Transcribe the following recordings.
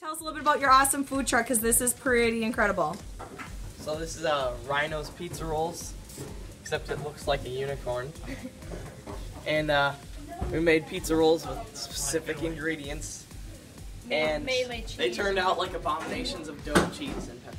Tell us a little bit about your awesome food truck, because this is pretty incredible. So this is Rhino's Pizza Rolls, except it looks like a unicorn. And we made pizza rolls with specific ingredients, and they turned out like abominations of dough, cheese, and pepperoni.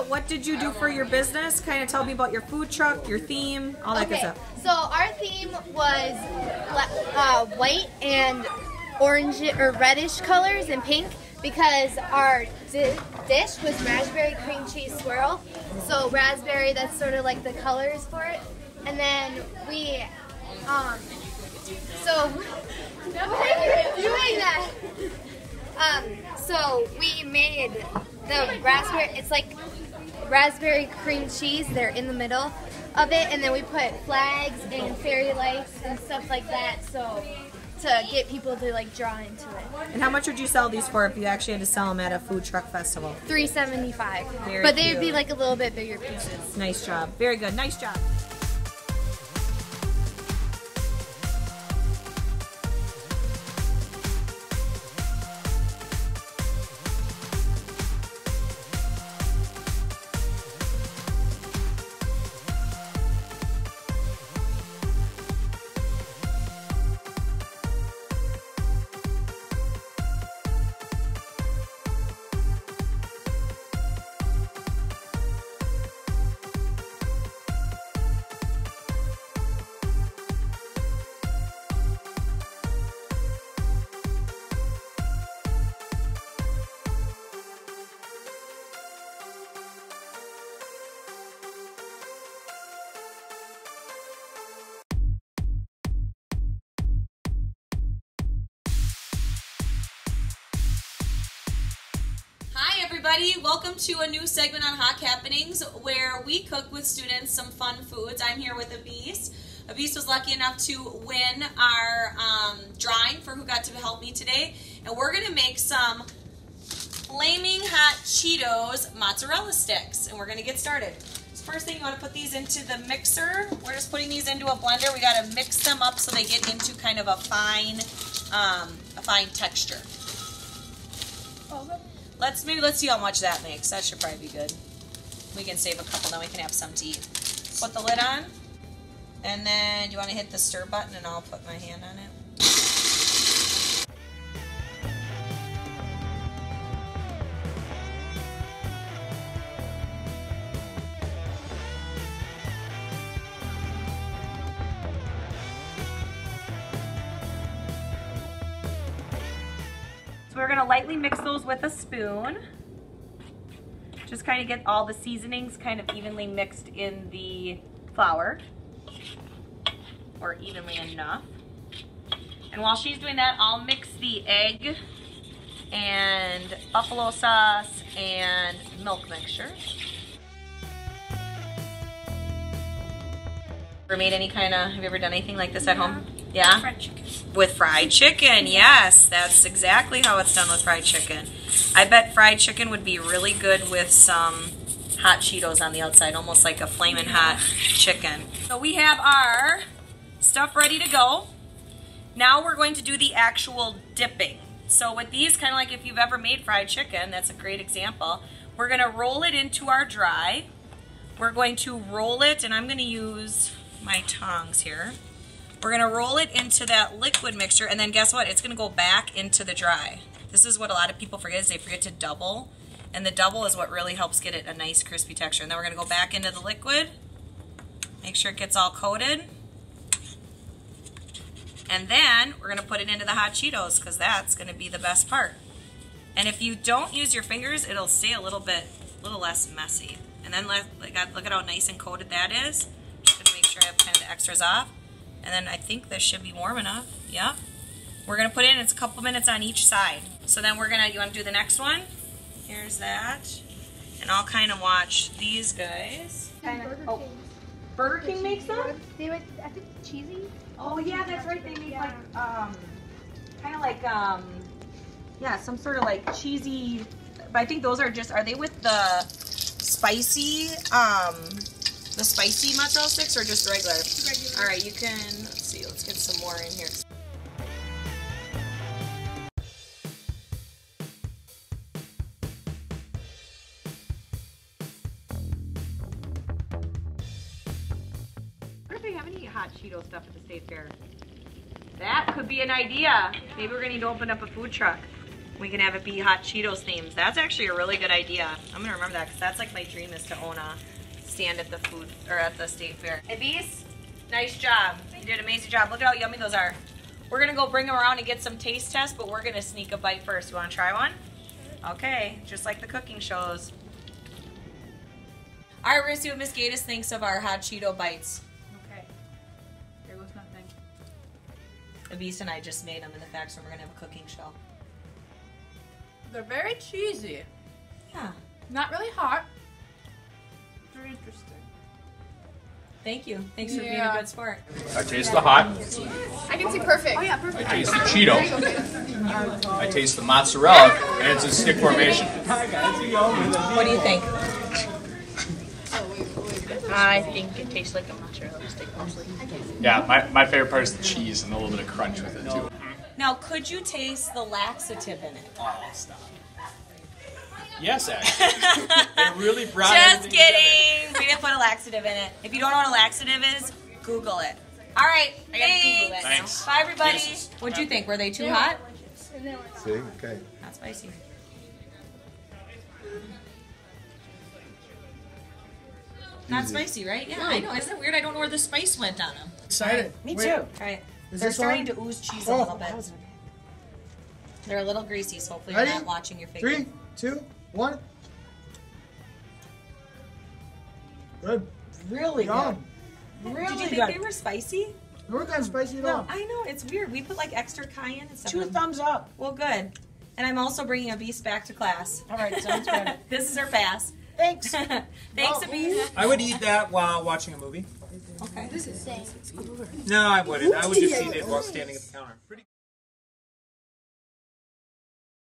What did you do for your business? Kind of tell me about your food truck, your theme, all that good stuff. So our theme was white and orange or reddish colors and pink, because our dish was raspberry cream cheese swirl. So raspberry, that's sort of like the colors for it. And then we, so why are you doing that? So we made the raspberry, it's like raspberry cream cheese, they're in the middle of it, and then we put flags and fairy lights and stuff like that, so to get people to like draw into it. And how much would you sell these for if you actually had to sell them at a food truck festival? $3.75. But they would be like a little bit bigger pieces. Nice job. Very good. Nice job. Hi everybody, welcome to a new segment on Hot Happenings where we cook with students some fun foods. I'm here with Abis. Abis was lucky enough to win our drawing for who got to help me today, and we're going to make some flaming hot Cheetos mozzarella sticks, and we're going to get started. So first thing, you want to put these into the mixer. We're just putting these into a blender. We got to mix them up so they get into kind of a fine texture. Let's see how much that makes. That should probably be good. We can save a couple, then we can have some to eat. Put the lid on, and then you want to hit the stir button, and I'll put my hand on it. We're going to lightly mix those with a spoon. Just kind of get all the seasonings kind of evenly mixed in the flour, or evenly enough. And while she's doing that, I'll mix the egg and buffalo sauce and milk mixture. Ever made any kind of, have you ever done anything like this at home? Yeah? Fried chicken. With fried chicken, yes. That's exactly how it's done with fried chicken. I bet fried chicken would be really good with some hot Cheetos on the outside, almost like a flaming hot chicken. So we have our stuff ready to go. Now we're going to do the actual dipping. So with these, kind of like if you've ever made fried chicken, that's a great example. We're going to roll it into our dry. We're going to roll it, and I'm going to use my tongs here. We're going to roll it into that liquid mixture, and then guess what? It's going to go back into the dry. This is what a lot of people forget, is they forget to double. And the double is what really helps get it a nice crispy texture. And then we're going to go back into the liquid. Make sure it gets all coated. And then we're going to put it into the hot Cheetos, because that's going to be the best part. And if you don't use your fingers, it'll stay a little less messy. And then look at how nice and coated that is. Just gonna make sure I have kind of the extras off. And then I think this should be warm enough. Yep. We're gonna put in, it's a couple minutes on each side. So then you wanna do the next one? Here's that. And I'll kind of watch these guys. Burger King makes them? They were, I think, cheesy. Oh yeah, that's right. They make like kind of like yeah, some sort of like cheesy. But I think those are just. Are they with the spicy mozzarella sticks or just regular? Regular. All right, you can. Let's see. Let's get some more in here. What if they have any hot Cheeto stuff at the state fair? That could be an idea. Maybe we're gonna need to open up a food truck. We can have it be hot Cheetos themes. That's actually a really good idea. I'm gonna remember that because that's like my dream is to own a stand at the food or at the state fair. Hey Beast, nice job. You did an amazing job. Look at how yummy those are. We're gonna go bring them around and get some taste tests, but we're gonna sneak a bite first. You wanna try one? Okay, just like the cooking shows. All right, we're gonna see what Miss Gaddis thinks of our hot Cheeto bites. Okay. Here goes nothing. Beast and I just made them in the fact, so we're gonna have a cooking show. They're very cheesy. Yeah. Not really hot. Very interesting. Thank you. Thanks for being a good sport. I taste the hot. I can see perfect. Oh yeah, perfect. I taste the Cheeto. I taste the mozzarella, and it's a stick formation. What do you think? I think it tastes like a mozzarella stick mostly. Yeah, my favorite part is the cheese and a little bit of crunch with it too. Now, could you taste the laxative in it? Oh, stop. Yes, actually. They really brought Just everything kidding. We didn't put a laxative in it. If you don't know what a laxative is, Google it. All right. I gotta Google it. Thanks. Bye, everybody. Kisses. What'd you think? Were they too hot? See? Okay. Not spicy. Not spicy, right? Yeah, I know. Isn't it weird? I don't know where the spice went on them. Excited. Me Wait, too. All right. Is They're this starting on? to ooze cheese Oh, a little bit. They're a little greasy, so hopefully Ready? you're not watching your figure. 3, 2, 1. Good. Really Yum. good. Really Did you think they were spicy? They weren't that spicy at all. I know, it's weird. We put like extra cayenne and stuff. 2 in them. thumbs up. Well, good. And I'm also bringing a Beast back to class. All right, sounds good. This is her pass. Thanks. Thanks, Beast. I would eat that while watching a movie. Okay. No, I wouldn't. I would just eat it while standing at the counter.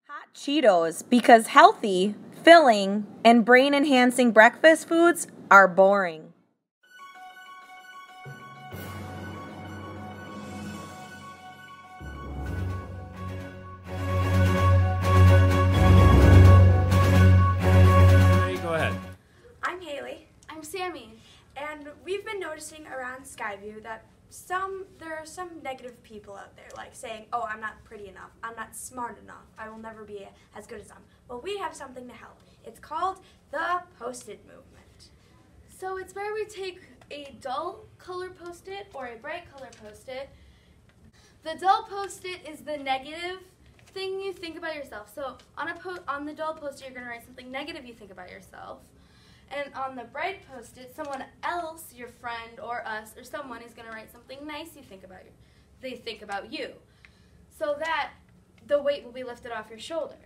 Hot Cheetos, because healthy, filling, and brain-enhancing breakfast foods are boring. Go ahead. I'm Haley. I'm Sammy. And we've been noticing around Skyview that there are some negative people out there, like saying, oh, I'm not pretty enough, I'm not smart enough, I will never be as good as them. Well, we have something to help. It's called the Post-it Movement. So it's where we take a dull color Post-it or a bright color Post-it. The dull Post-it is the negative thing you think about yourself. So on the dull Post-it, you're going to write something negative you think about yourself. And on the bright Post-it, someone else, your friend or us or someone, is going to write something nice they think about you. So that the weight will be lifted off your shoulder.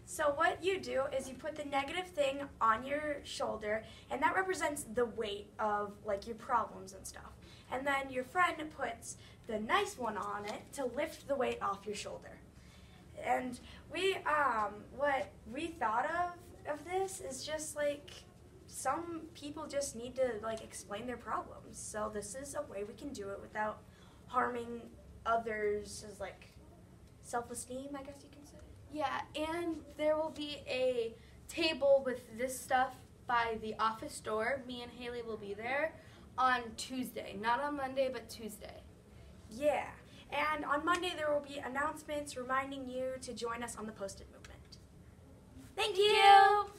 So what you do is you put the negative thing on your shoulder, and that represents the weight of like your problems and stuff. And then your friend puts the nice one on it to lift the weight off your shoulder. And what we thought of this is just like, some people just need to like explain their problems. So this is a way we can do it without harming others' like self-esteem, I guess you can say. Yeah, and there will be a table with this stuff by the office door. Me and Haley will be there on Tuesday. Not on Monday, but Tuesday. Yeah, and on Monday there will be announcements reminding you to join us on the Post-it Movement. Thank you!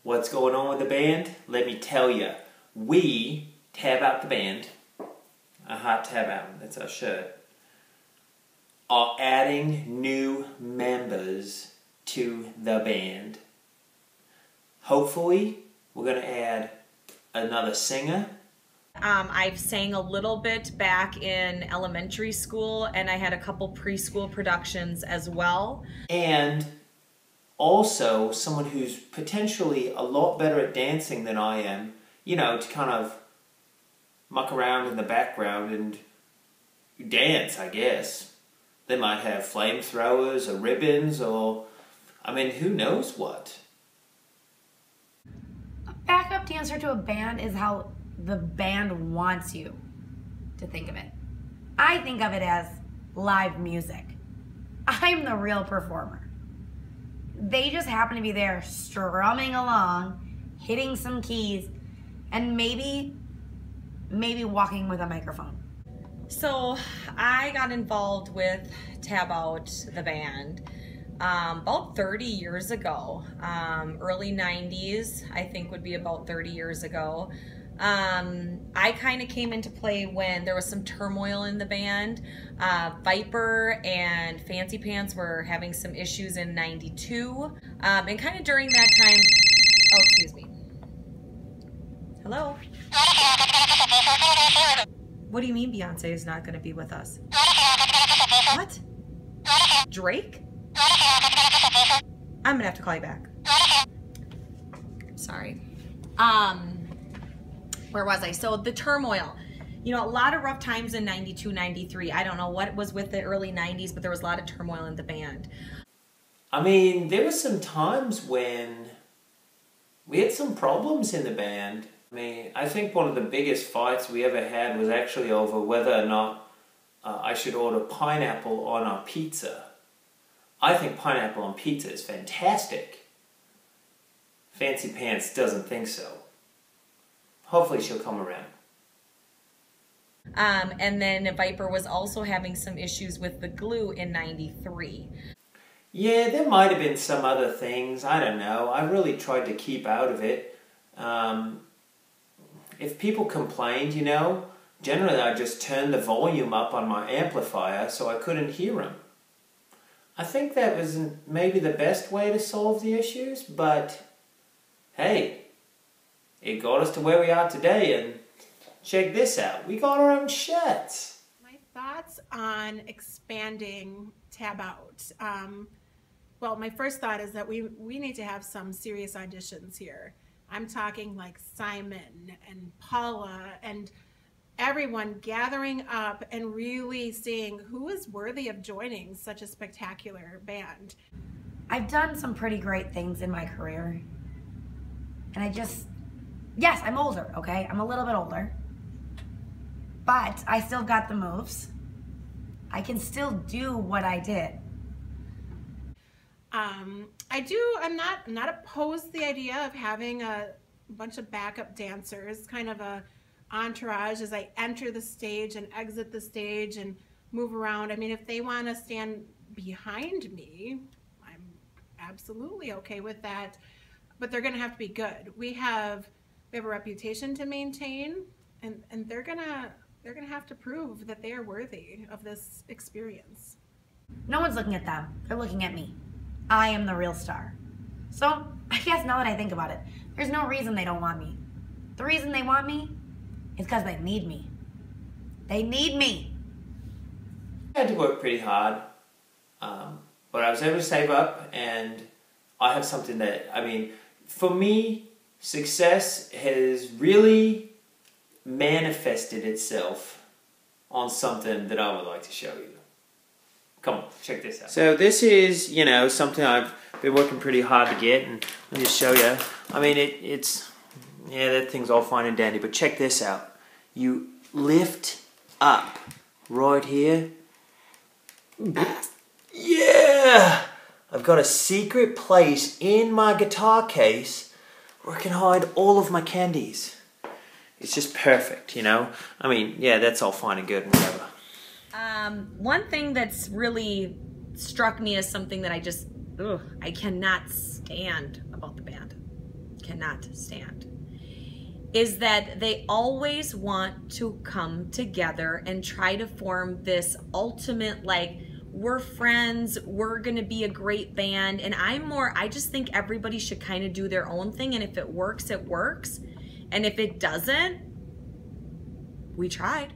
what's going on with the band? Let me tell you. We, Tab Out the Band, a hot tab out, that's our shirt, are adding new members to the band. Hopefully, we're going to add another singer. I've sang a little bit back in elementary school, and I had a couple preschool productions as well. And also someone who's potentially a lot better at dancing than I am, you know, to kind of muck around in the background and dance, I guess. They might have flamethrowers or ribbons or, I mean, who knows what. A backup dancer to a band is how the band wants you to think of it. I think of it as live music. I'm the real performer. They just happen to be there strumming along, hitting some keys, and maybe walking with a microphone. So I got involved with Tab Out the Band about 30 years ago. Early 90s, I think would be about 30 years ago. I kind of came into play when there was some turmoil in the band. Viper and Fancy Pants were having some issues in 92. And kind of during that time, oh, excuse me. Hello? What do you mean Beyonce is not going to be with us? What? Drake? I'm going to have to call you back. Sorry. Where was I? So the turmoil. You know, a lot of rough times in 92, 93. I don't know what was with the early 90s, but there was a lot of turmoil in the band. I mean, there were some times when we had some problems in the band. I mean, I think one of the biggest fights we ever had was actually over whether or not I should order pineapple on our pizza. I think pineapple on pizza is fantastic. Fancy Pants doesn't think so. Hopefully she'll come around. And then Viper was also having some issues with the glue in 93. Yeah, there might have been some other things. I don't know. I really tried to keep out of it. If people complained, you know, generally I just turned the volume up on my amplifier so I couldn't hear them. I think that was maybe the best way to solve the issues, but hey, it got us to where we are today, and check this out. We got our own shirts. My thoughts on expanding Tab Out. Well, my first thought is that we need to have some serious auditions here. I'm talking like Simon and Paula and everyone gathering up and really seeing who is worthy of joining such a spectacular band. I've done some pretty great things in my career. And yes, I'm older, okay? I'm a little bit older. But I still got the moves. I can still do what I did. I'm not opposed to the idea of having a bunch of backup dancers, kind of a entourage as I enter the stage and exit the stage and move around. I mean, if they want to stand behind me, I'm absolutely okay with that. But they're going to have to be good. We have a reputation to maintain, and they're gonna have to prove that they are worthy of this experience. No one's looking at them. They're looking at me. I am the real star. So I guess now that I think about it, there's no reason they don't want me. The reason they want me is because they need me. They need me. I had to work pretty hard, but I was able to save up, and I have something that, I mean, for me, success has really manifested itself on something that I would like to show you. Come on, check this out. So this is, you know, something I've been working pretty hard to get, and let me just show you. I mean, it's, yeah, that thing's all fine and dandy, but check this out. You lift up right here. Yeah! I've got a secret place in my guitar case where I can hide all of my candies. It's just perfect, you know? I mean, yeah, that's all fine and good and whatever. One thing that's really struck me as something that I cannot stand about the band. cannot stand, is that they always want to come together and try to form this ultimate, like, we're friends, we're gonna be a great band. And I just think everybody should kind of do their own thing, and if it works, it works. And if it doesn't, we tried.